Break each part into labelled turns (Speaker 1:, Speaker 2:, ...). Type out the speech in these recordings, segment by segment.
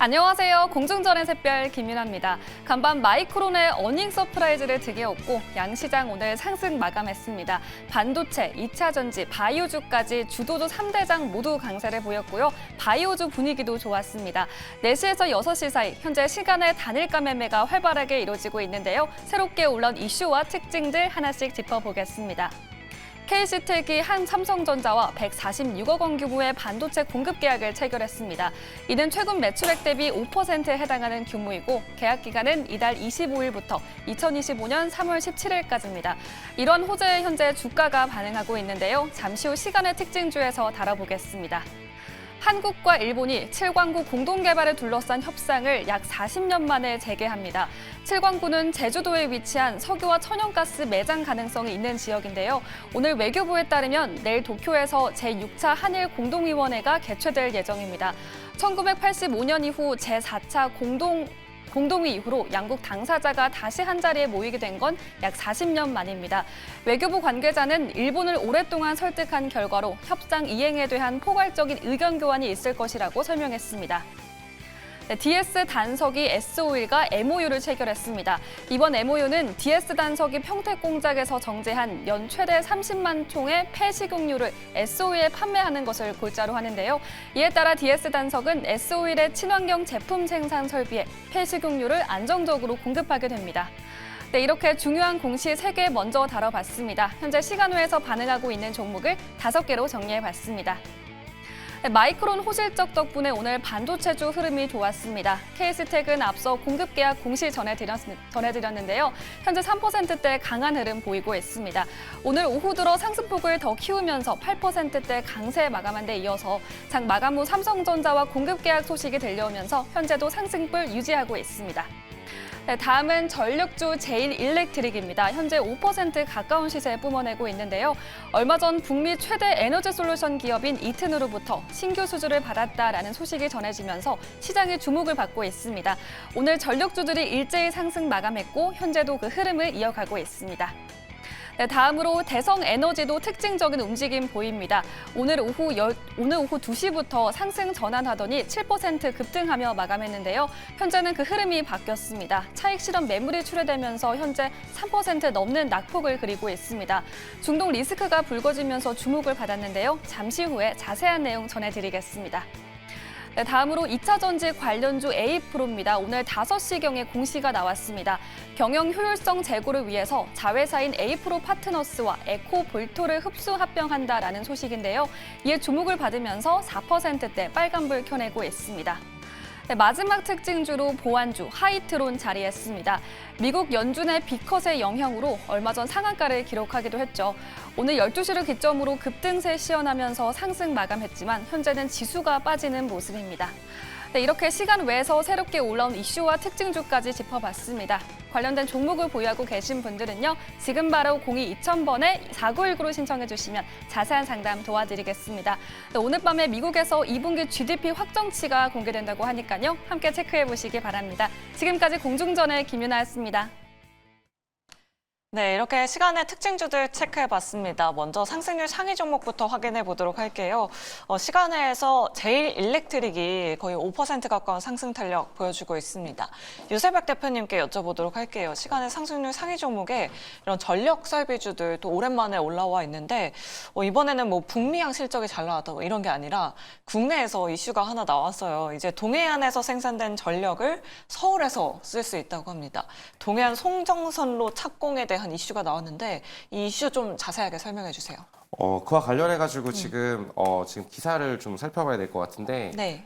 Speaker 1: 안녕하세요. 공중전의 샛별 김윤아입니다. 간밤 마이크론의 어닝 서프라이즈를 득이 얻고 양시장 오늘 상승 마감했습니다. 반도체, 2차 전지, 바이오주까지 주도주 3대장 모두 강세를 보였고요. 바이오주 분위기도 좋았습니다. 4시에서 6시 사이 현재 시간의 단일가 매매가 활발하게 이루어지고 있는데요. 새롭게 올라온 이슈와 특징들 하나씩 짚어보겠습니다. KC텍이 한 삼성전자와 146억 원 규모의 반도체 공급 계약을 체결했습니다. 이는 최근 매출액 대비 5%에 해당하는 규모이고 계약 기간은 이달 25일부터 2025년 3월 17일까지입니다. 이런 호재에 현재 주가가 반응하고 있는데요. 잠시 후 시간의 특징주에서 다뤄보겠습니다. 한국과 일본이 7광구 공동개발을 둘러싼 협상을 약 40년 만에 재개합니다. 7광구는 제주도에 위치한 석유와 천연가스 매장 가능성이 있는 지역인데요. 오늘 외교부에 따르면 내일 도쿄에서 제6차 한일 공동위원회가 개최될 예정입니다. 1985년 이후 제4차 공동위 이후로 양국 당사자가 다시 한자리에 모이게 된 건 약 40년 만입니다. 외교부 관계자는 일본을 오랫동안 설득한 결과로 협상 이행에 대한 포괄적인 의견 교환이 있을 것이라고 설명했습니다. DS 단석이 S-오일과 MOU를 체결했습니다. 이번 MOU는 DS 단석이 평택 공장에서 정제한 연 최대 30만 총의 폐식용유를 S-오일에 판매하는 것을 골자로 하는데요. 이에 따라 DS 단석은 S-오일의 친환경 제품 생산 설비에 폐식용유를 안정적으로 공급하게 됩니다. 네, 이렇게 중요한 공시 3개 먼저 다뤄봤습니다. 현재 시간외에서 반응하고 있는 종목을 5개로 정리해봤습니다. 마이크론 호실적 덕분에 오늘 반도체주 흐름이 좋았습니다. KC텍은 앞서 공급 계약 공시 전해드렸는데요. 현재 3%대 강한 흐름 보이고 있습니다. 오늘 오후 들어 상승폭을 더 키우면서 8%대 강세 마감한 데 이어서 장 마감 후 삼성전자와 공급 계약 소식이 들려오면서 현재도 상승폭을 유지하고 있습니다. 네, 다음은 전력주 제일일렉트릭입니다. 현재 5% 가까운 시세에 뿜어내고 있는데요. 얼마 전 북미 최대 에너지 솔루션 기업인 이튼으로부터 신규 수주를 받았다라는 소식이 전해지면서 시장의 주목을 받고 있습니다. 오늘 전력주들이 일제히 상승 마감했고 현재도 그 흐름을 이어가고 있습니다. 네, 다음으로 대성에너지도 특징적인 움직임 보입니다. 오늘 오후 2시부터 상승 전환하더니 7% 급등하며 마감했는데요. 현재는 그 흐름이 바뀌었습니다. 차익 실현 매물이 출회되면서 현재 3% 넘는 낙폭을 그리고 있습니다. 중동 리스크가 불거지면서 주목을 받았는데요. 잠시 후에 자세한 내용 전해드리겠습니다. 네, 다음으로 2차 전지 관련주 에이프로입니다. 오늘 5시경에 공시가 나왔습니다. 경영 효율성 제고를 위해서 자회사인 에이프로 파트너스와 에코볼토를 흡수 합병한다라는 소식인데요. 이에 주목을 받으면서 4%대 빨간불 켜내고 있습니다. 네, 마지막 특징주로 보안주 하이트론 자리했습니다. 미국 연준의 빅컷의 영향으로 얼마 전 상한가를 기록하기도 했죠. 오늘 12시를 기점으로 급등세 시연하면서 상승 마감했지만 현재는 지수가 빠지는 모습입니다. 네, 이렇게 시간 외에서 새롭게 올라온 이슈와 특징주까지 짚어봤습니다. 관련된 종목을 보유하고 계신 분들은요. 지금 바로 02-2000번에 4919로 신청해 주시면 자세한 상담 도와드리겠습니다. 네, 오늘 밤에 미국에서 2분기 GDP 확정치가 공개된다고 하니까요. 함께 체크해 보시기 바랍니다. 지금까지 공중전의 김윤아였습니다.
Speaker 2: 네, 이렇게 시간의 특징주들 체크해봤습니다. 먼저 상승률 상위 종목부터 확인해 보도록 할게요. 시간에서 제일일렉트릭이 거의 5% 가까운 상승 탄력 보여주고 있습니다. 유세백 대표님께 여쭤보도록 할게요. 시간의 상승률 상위 종목에 이런 전력 설비주들 또 오랜만에 올라와 있는데 이번에는 뭐 북미향 실적이 잘 나왔다 뭐 이런 게 아니라 국내에서 이슈가 하나 나왔어요. 이제 동해안에서 생산된 전력을 서울에서 쓸 수 있다고 합니다. 동해안 송정선로 착공에 대한 이슈가 나왔는데 이 이슈 좀 자세하게 설명해 주세요.
Speaker 3: 그와 관련해가지고 지금 기사를 좀 살펴봐야 될 것 같은데,
Speaker 2: 네.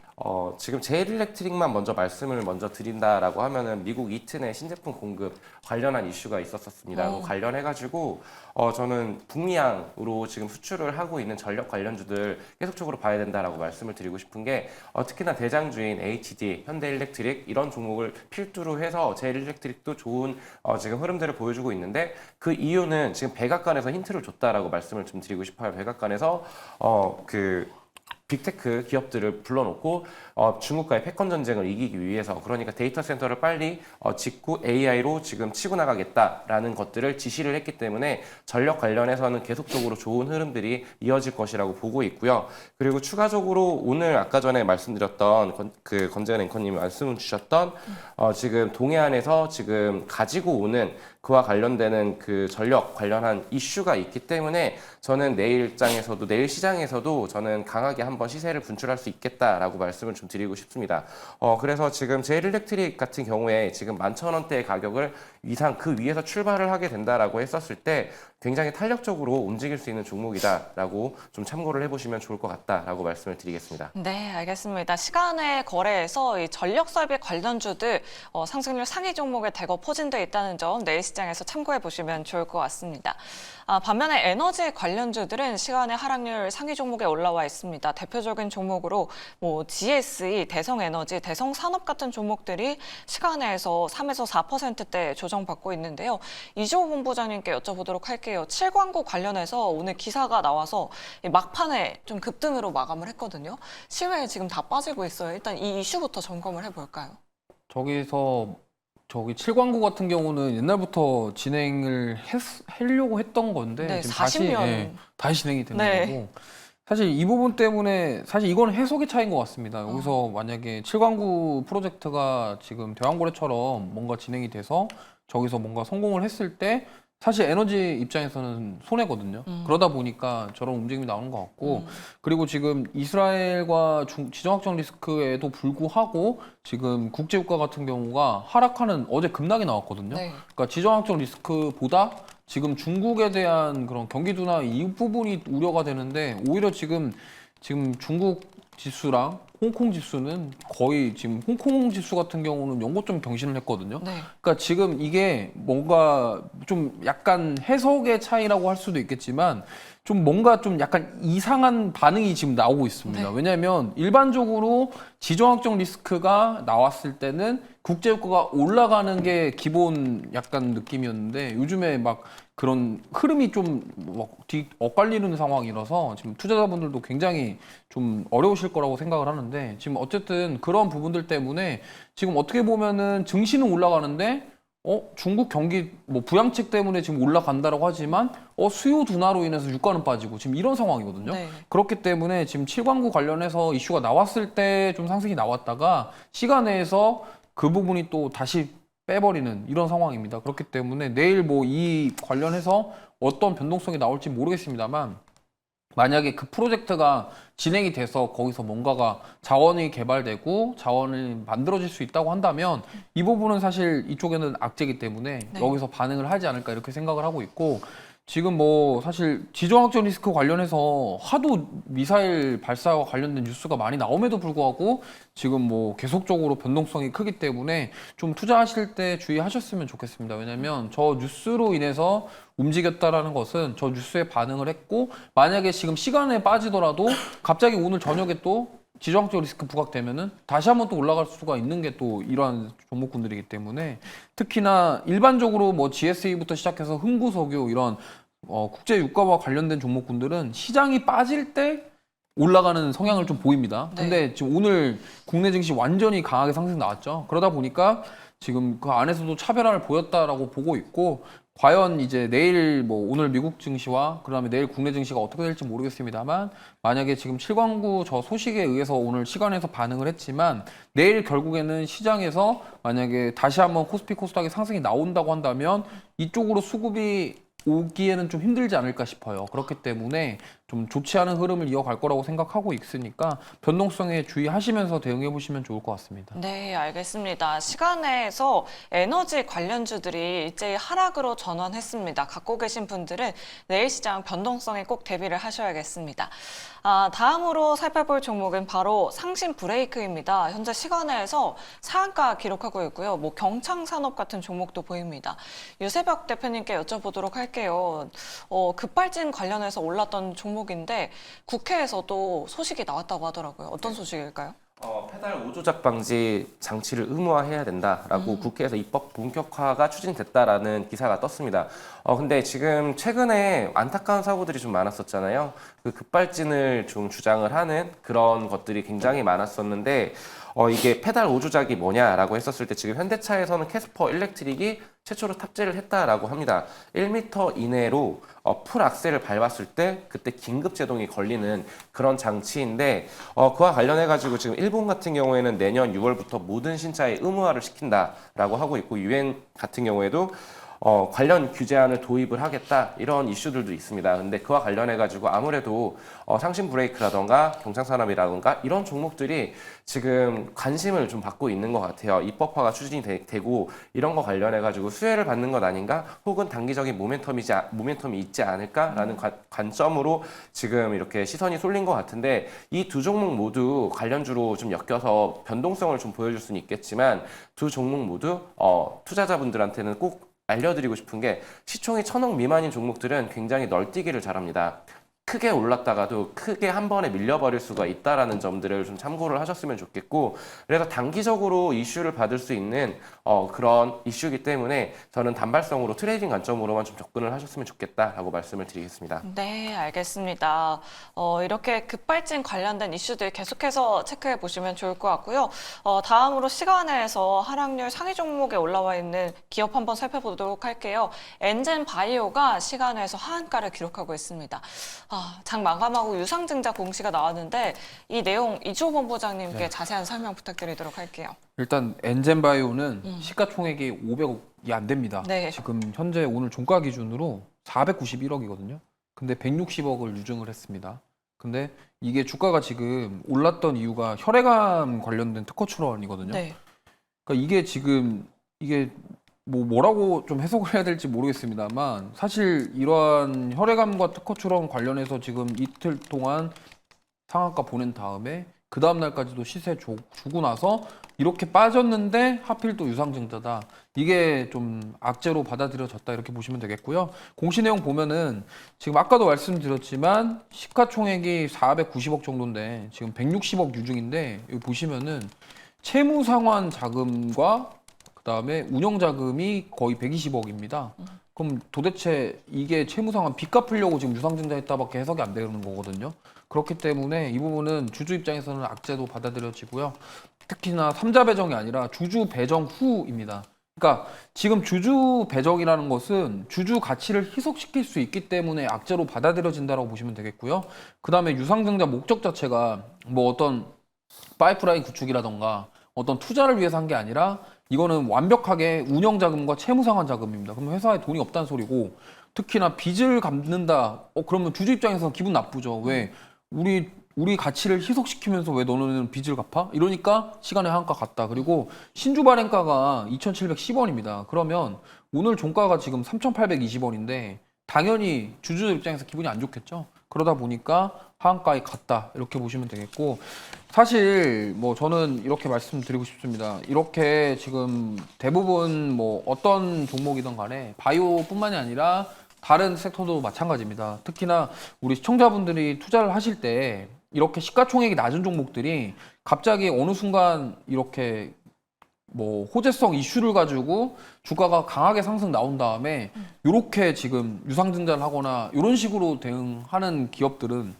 Speaker 3: 지금 제일일렉트릭만 말씀을 드린다라고 하면은 미국 이튼의 신제품 공급 관련한 이슈가 있었습니다. 관련해가지고 저는 북미향으로 지금 수출을 하고 있는 전력 관련주들 계속적으로 봐야 된다라고 말씀을 드리고 싶은 게 특히나 대장주인 HD, 현대일렉트릭 이런 종목을 필두로 해서 제일일렉트릭도 좋은 지금 흐름들을 보여주고 있는데 그 이유는 지금 백악관에서 힌트를 줬다라고 말씀을 좀 드리고 싶어요. 백악관에서 빅테크 기업들을 불러놓고 중국과의 패권 전쟁을 이기기 위해서 그러니까 데이터 센터를 빨리 짓고 AI로 지금 치고 나가겠다라는 것들을 지시를 했기 때문에 전력 관련해서는 계속적으로 좋은 흐름들이 이어질 것이라고 보고 있고요. 그리고 추가적으로 오늘 아까 전에 말씀드렸던 건재현 앵커님이 말씀 주셨던 지금 동해안에서 지금 가지고 오는 그와 관련되는 그 전력 관련한 이슈가 있기 때문에 저는 내일 시장에서도 저는 강하게 한번 시세를 분출할 수 있겠다라고 말씀을 좀 드리고 싶습니다. 그래서 지금 제일일렉트릭 같은 경우에 지금 11,000원대의 가격을 그 위에서 출발을 하게 된다라고 했었을 때 굉장히 탄력적으로 움직일 수 있는 종목이다라고 좀 참고를 해보시면 좋을 것 같다라고 말씀을 드리겠습니다.
Speaker 2: 네, 알겠습니다. 시간의 거래에서 이 전력 설비 관련주들 상승률 상위 종목에 대거 포진돼 있다는 점 내일 시장에서 참고해 보시면 좋을 것 같습니다. 반면에 에너지 관련주들은 시간의 하락률 상위 종목에 올라와 있습니다. 대표적인 종목으로 GSE, 대성에너지, 대성산업 같은 종목들이 시간에서 3에서 4%대 조정받고 있는데요. 이주호 본부장님께 여쭤보도록 할게요. 7광구 관련해서 오늘 기사가 나와서 막판에 좀 급등으로 마감을 했거든요. 시외에 지금 다 빠지고 있어요. 일단 이 이슈부터 점검을 해볼까요?
Speaker 4: 저기 7광구 같은 경우는 옛날부터 진행을 하려고 했던 건데
Speaker 2: 네,
Speaker 4: 지금
Speaker 2: 40년.
Speaker 4: 다시 진행이 되는
Speaker 2: 네.
Speaker 4: 거고 사실 이 부분 때문에 사실 이건 해석의 차이인 것 같습니다. 여기서 만약에 7광구 프로젝트가 지금 대왕고래처럼 뭔가 진행이 돼서 저기서 뭔가 성공을 했을 때 사실 에너지 입장에서는 손해거든요. 그러다 보니까 저런 움직임이 나오는 것 같고 그리고 지금 이스라엘과 지정학적 리스크에도 불구하고 지금 국제유가 같은 경우가 하락하는 어제 급락이 나왔거든요.
Speaker 2: 네.
Speaker 4: 그러니까 지정학적 리스크보다 지금 중국에 대한 그런 경기 둔화 이 부분이 우려가 되는데 오히려 지금 중국 지수랑 홍콩 지수는 거의 지금 홍콩 지수 같은 경우는 연고점 경신을 했거든요.
Speaker 2: 네.
Speaker 4: 그러니까 지금 이게 뭔가 좀 약간 해석의 차이라고 할 수도 있겠지만 좀 뭔가 좀 약간 이상한 반응이 지금 나오고 있습니다.
Speaker 2: 네.
Speaker 4: 왜냐하면 일반적으로 지정학적 리스크가 나왔을 때는 국제유가가 올라가는 게 기본 약간 느낌이었는데 요즘에 막 그런 흐름이 좀 엇갈리는 상황이라서 지금 투자자분들도 굉장히 좀 어려우실 거라고 생각을 하는데 지금 어쨌든 그런 부분들 때문에 지금 어떻게 보면은 증시는 올라가는데 중국 경기 부양책 때문에 지금 올라간다라고 하지만 수요 둔화로 인해서 유가는 빠지고 지금 이런 상황이거든요.
Speaker 2: 네.
Speaker 4: 그렇기 때문에 지금 7광구 관련해서 이슈가 나왔을 때 좀 상승이 나왔다가 시간 내에서 그 부분이 또 다시 빼버리는 이런 상황입니다. 그렇기 때문에 내일 이 관련해서 어떤 변동성이 나올지 모르겠습니다만 만약에 그 프로젝트가 진행이 돼서 거기서 뭔가가 자원이 개발되고 자원이 만들어질 수 있다고 한다면 이 부분은 사실 이쪽에는 악재이기 때문에
Speaker 2: 네.
Speaker 4: 여기서 반응을 하지 않을까 이렇게 생각을 하고 있고 지금 사실 지정학적 리스크 관련해서 하도 미사일 발사와 관련된 뉴스가 많이 나옴에도 불구하고 지금 계속적으로 변동성이 크기 때문에 좀 투자하실 때 주의하셨으면 좋겠습니다. 왜냐하면 저 뉴스로 인해서 움직였다라는 것은 저 뉴스에 반응을 했고 만약에 지금 시간에 빠지더라도 갑자기 오늘 저녁에 또 지정학적 리스크 부각되면은 다시 한번 또 올라갈 수가 있는 게 또 이러한 종목군들이기 때문에 특히나 일반적으로 GSE부터 시작해서 흥구석유 이런 국제 유가와 관련된 종목군들은 시장이 빠질 때 올라가는 성향을 좀 보입니다.
Speaker 2: 네.
Speaker 4: 근데 지금 오늘 국내 증시 완전히 강하게 상승 나왔죠. 그러다 보니까 지금 그 안에서도 차별화를 보였다라고 보고 있고 과연 이제 내일 오늘 미국 증시와 그다음에 내일 국내 증시가 어떻게 될지 모르겠습니다만 만약에 지금 7광구 저 소식에 의해서 오늘 시간에서 반응을 했지만 내일 결국에는 시장에서 만약에 다시 한번 코스피 코스닥의 상승이 나온다고 한다면 이쪽으로 수급이 오기에는 좀 힘들지 않을까 싶어요. 그렇기 때문에 좀 좋지 않은 흐름을 이어갈 거라고 생각하고 있으니까 변동성에 주의하시면서 대응해 보시면 좋을 것 같습니다.
Speaker 2: 네, 알겠습니다. 시간에서 에너지 관련주들이 일제히 하락으로 전환했습니다. 갖고 계신 분들은 내일 시장 변동성에 꼭 대비를 하셔야겠습니다. 다음으로 살펴볼 종목은 바로 상신 브레이크입니다. 현재 시간에서 상한가 기록하고 있고요. 경창산업 같은 종목도 보입니다. 유세벽 대표님께 여쭤보도록 할게요. 급발진 관련해서 올랐던 종목인데 국회에서도 소식이 나왔다고 하더라고요. 어떤 소식일까요?
Speaker 3: 페달 오조작 방지 장치를 의무화해야 된다라고 국회에서 입법 본격화가 추진됐다라는 기사가 떴습니다. 근데 지금 최근에 안타까운 사고들이 좀 많았었잖아요. 그 급발진을 좀 주장을 하는 그런 것들이 굉장히 많았었는데 이게 페달 오조작이 뭐냐라고 했었을 때 지금 현대차에서는 캐스퍼 일렉트릭이 최초로 탑재를 했다라고 합니다. 1m 이내로 풀 악셀을 밟았을 때 그때 긴급 제동이 걸리는 그런 장치인데 그와 관련해 가지고 지금 일본 같은 경우에는 내년 6월부터 모든 신차에 의무화를 시킨다라고 하고 있고 유엔 같은 경우에도 관련 규제안을 도입을 하겠다 이런 이슈들도 있습니다. 근데 그와 관련해 가지고 아무래도 상신 브레이크라던가 경창산업이라던가 이런 종목들이 지금 관심을 좀 받고 있는 것 같아요. 입법화가 추진이 되고 이런 거 관련해 가지고 수혜를 받는 것 아닌가? 혹은 단기적인 모멘텀이 있지 않을까라는 관점으로 지금 이렇게 시선이 쏠린 것 같은데 이 두 종목 모두 관련주로 좀 엮여서 변동성을 좀 보여줄 수는 있겠지만 두 종목 모두 투자자분들한테는 꼭 알려드리고 싶은 게 시총이 1,000억 미만인 종목들은 굉장히 널뛰기를 잘합니다. 크게 올랐다가도 크게 한 번에 밀려버릴 수가 있다라는 점들을 좀 참고를 하셨으면 좋겠고 그래서 단기적으로 이슈를 받을 수 있는 그런 이슈이기 때문에 저는 단발성으로 트레이딩 관점으로만 좀 접근을 하셨으면 좋겠다라고 말씀을 드리겠습니다.
Speaker 2: 네, 알겠습니다. 이렇게 급발진 관련된 이슈들 계속해서 체크해 보시면 좋을 것 같고요. 다음으로 시간에서 하락률 상위 종목에 올라와 있는 기업 한번 살펴보도록 할게요. 엔젠 바이오가 시간에서 하한가를 기록하고 있습니다. 장 마감하고 유상증자 공시가 나왔는데 이 내용 이주호 본부장님께 자세한 설명 부탁드리도록 할게요.
Speaker 4: 일단 엔젠바이오는 시가총액이 500억이 안 됩니다.
Speaker 2: 네.
Speaker 4: 지금 현재 오늘 종가 기준으로 491억이거든요. 근데 160억을 유증을 했습니다. 근데 이게 주가가 지금 올랐던 이유가 혈액암 관련된 특허 출원이거든요.
Speaker 2: 네.
Speaker 4: 그러니까 이게 지금 이게 뭐라고 좀 해석을 해야 될지 모르겠습니다만 사실 이러한 혈액암과 특허 출원 관련해서 지금 이틀 동안 상한가 보낸 다음에 그 다음 날까지도 시세 주고 나서 이렇게 빠졌는데 하필 또 유상증자다. 이게 좀 악재로 받아들여졌다 이렇게 보시면 되겠고요. 공시 내용 보면은 지금 아까도 말씀드렸지만 시가총액이 490억 정도인데 지금 160억 유증인데 여기 보시면은 채무 상환 자금과 그다음에 운영 자금이 거의 120억입니다. 그럼 도대체 이게 채무 상환 빚 갚으려고 지금 유상증자했다밖에 해석이 안 되는 거거든요. 그렇기 때문에 이 부분은 주주 입장에서는 악재도 받아들여지고요. 특히나 삼자 배정이 아니라 주주 배정 후입니다. 그러니까 지금 주주 배정이라는 것은 주주 가치를 희석시킬 수 있기 때문에 악재로 받아들여진다고 보시면 되겠고요. 그다음에 유상증자 목적 자체가 뭐 어떤 파이프라인 구축이라던가 어떤 투자를 위해서 한 게 아니라 이거는 완벽하게 운영 자금과 채무 상환 자금입니다. 그러면 회사에 돈이 없다는 소리고 특히나 빚을 갚는다. 그러면 주주 입장에서는 기분 나쁘죠. 왜 우리 가치를 희석시키면서 왜 너는 빚을 갚아? 이러니까 시간의 한가 같다. 그리고 신주 발행가가 2,710원입니다. 그러면 오늘 종가가 지금 3,820원인데 당연히 주주 입장에서 기분이 안 좋겠죠. 그러다 보니까 하한가에 갔다 이렇게 보시면 되겠고 사실 뭐 저는 이렇게 말씀드리고 싶습니다. 이렇게 지금 대부분 뭐 어떤 종목이든 간에 바이오뿐만이 아니라 다른 섹터도 마찬가지입니다. 특히나 우리 시청자분들이 투자를 하실 때 이렇게 시가총액이 낮은 종목들이 갑자기 어느 순간 이렇게 뭐 호재성 이슈를 가지고 주가가 강하게 상승 나온 다음에 이렇게 지금 유상증자를 하거나 이런 식으로 대응하는 기업들은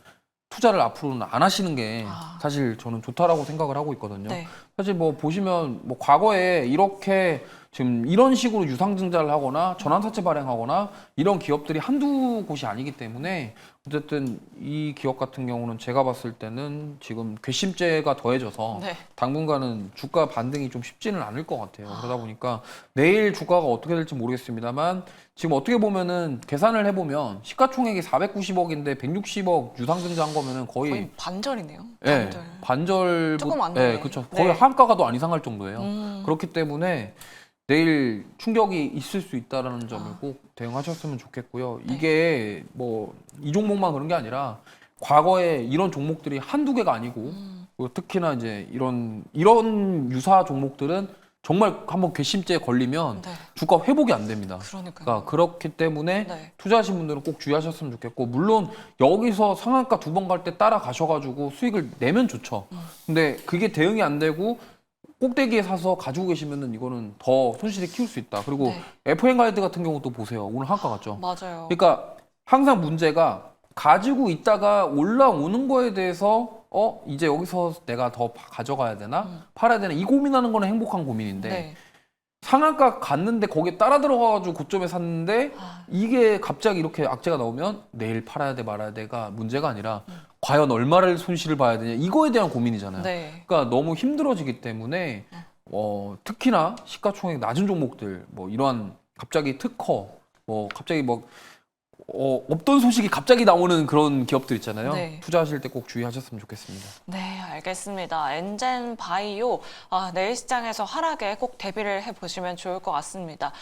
Speaker 4: 투자를 앞으로는 안 하시는 게 사실 저는 좋다라고 생각을 하고 있거든요.
Speaker 2: 네.
Speaker 4: 사실 뭐 보시면 뭐 과거에 이렇게 지금 이런 식으로 유상증자를 하거나 전환사채 발행하거나 이런 기업들이 한두 곳이 아니기 때문에 어쨌든 이 기업 같은 경우는 제가 봤을 때는 지금 괘씸죄가 더해져서
Speaker 2: 네.
Speaker 4: 당분간은 주가 반등이 좀 쉽지는 않을 것 같아요. 그러다 보니까 내일 주가가 어떻게 될지 모르겠습니다만 지금 어떻게 보면은 계산을 해보면 시가총액이 490억인데 160억 유상증자한 거면은 거의
Speaker 2: 반절이네요.
Speaker 4: 예,
Speaker 2: 반절.
Speaker 4: 반절
Speaker 2: 조금 안 되네.
Speaker 4: 예, 그렇죠. 거의
Speaker 2: 네.
Speaker 4: 한가가 더 안 이상할 정도예요. 그렇기 때문에 내일 충격이 있을 수 있다라는 점을 꼭 대응하셨으면 좋겠고요.
Speaker 2: 네.
Speaker 4: 이게 뭐 이 종목만 그런 게 아니라 과거에 이런 종목들이 한두 개가 아니고 그리고 특히나 이제 이런 유사 종목들은 정말 한번 괘씸죄에 걸리면
Speaker 2: 네.
Speaker 4: 주가 회복이 안 됩니다.
Speaker 2: 그러니까요.
Speaker 4: 그러니까 그렇기 때문에
Speaker 2: 네.
Speaker 4: 투자하신 분들은 꼭 주의하셨으면 좋겠고, 물론 여기서 상한가 2번 갈 때 따라가셔가지고 수익을 내면 좋죠. 근데 그게 대응이 안 되고 꼭대기에 사서 가지고 계시면은 이거는 더 손실을 키울 수 있다. 그리고
Speaker 2: 네.
Speaker 4: FN가이드 같은 경우도 보세요. 오늘 한가 갔죠.
Speaker 2: 맞아요.
Speaker 4: 그러니까 항상 문제가 가지고 있다가 올라오는 거에 대해서 이제 여기서 내가 더 가져가야 되나 팔아야 되나 이 고민하는 거는 행복한 고민인데
Speaker 2: 네.
Speaker 4: 상한가 갔는데 거기에 따라 들어가가지고 고점에 샀는데
Speaker 2: 아.
Speaker 4: 이게 갑자기 이렇게 악재가 나오면 내일 팔아야 돼 말아야 돼가 문제가 아니라 과연 얼마를 손실을 봐야 되냐 이거에 대한 고민이잖아요.
Speaker 2: 네.
Speaker 4: 그러니까 너무 힘들어지기 때문에 특히나 시가총액 낮은 종목들 뭐 이러한 갑자기 특허 뭐 갑자기 뭐 없던 소식이 갑자기 나오는 그런 기업들 있잖아요.
Speaker 2: 네.
Speaker 4: 투자하실 때 꼭 주의하셨으면 좋겠습니다.
Speaker 2: 네, 알겠습니다. 엔젠 바이오 내일 시장에서 하락에 꼭 대비를 해보시면 좋을 것 같습니다.